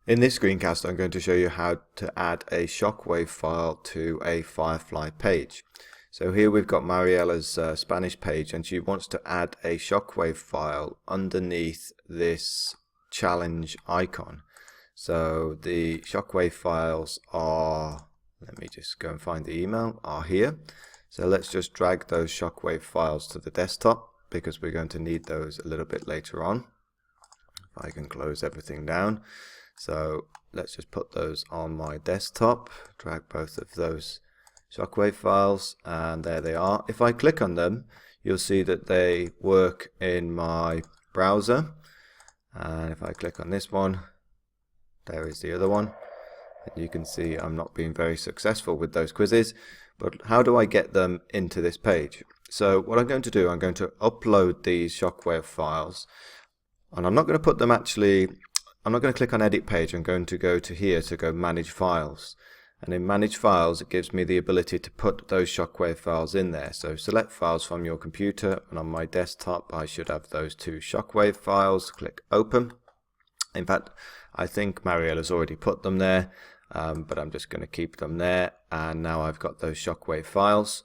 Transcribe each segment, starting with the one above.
In this screencast, I'm going to show you how to add a shockwave file to a Firefly page. So here we've got Mariella's Spanish page, and she wants to add a shockwave file underneath this challenge icon. So the shockwave files are, let me just go and find the email, are here. So let's just drag those shockwave files to the desktop because we're going to need those a little bit later on. If I can close everything down. So let's just put those on my desktop, drag both of those shockwave files, and there they are. If I click on them, you'll see that they work in my browser. And if I click on this one, there is the other one. And you can see I'm not being very successful with those quizzes. But how do I get them into this page? So what I'm going to do, I'm going to upload these shockwave files. And I'm not going to put them I'm not going to click on edit page. I'm going to go to here to go manage files. And in manage files, it gives me the ability to put those shockwave files in there. So select files from your computer, and on my desktop, I should have those two shockwave files. Click open. In fact, I think Mariella's already put them there, but I'm just going to keep them there. And now I've got those shockwave files,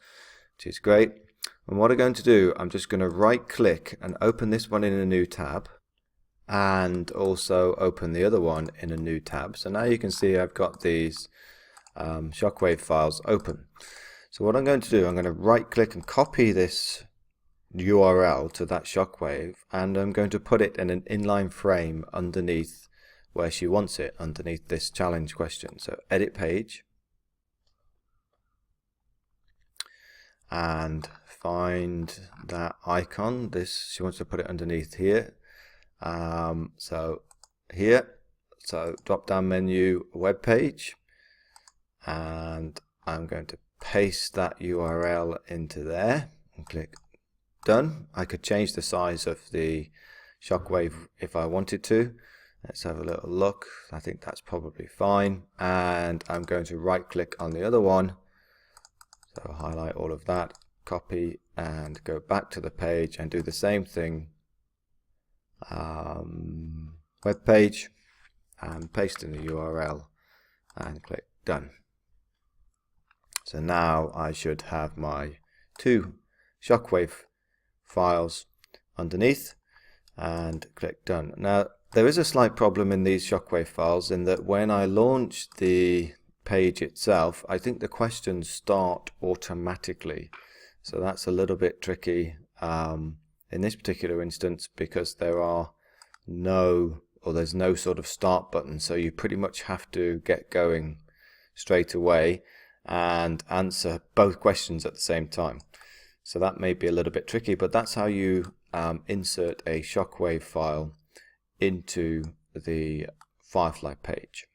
which is great. And what I'm going to do, I'm just going to right click and open this one in a new tab, and also open the other one in a new tab. So now you can see I've got these shockwave files open. So what I'm going to do, I'm going to right click and copy this URL to that shockwave, and I'm going to put it in an inline frame underneath where she wants it, underneath this challenge question. So edit page, and find that icon. This, she wants to put it underneath here. So here, so drop down menu, web page, and I'm going to paste that URL into there and click done. I could change the size of the shockwave if I wanted to. Let's have a little look. I think that's probably fine, and I'm going to right click on the other one, so highlight all of that, copy, and go back to the page and do the same thing. Web page, and paste in the URL and click done. So now I should have my two shockwave files underneath, and click done. Now there is a slight problem in these shockwave files in that when I launch the page itself, I think the questions start automatically, so that's a little bit tricky in this particular instance, because there's no sort of start button, so you pretty much have to get going straight away and answer both questions at the same time. So that may be a little bit tricky, but that's how you insert a shockwave file into the Firefly page.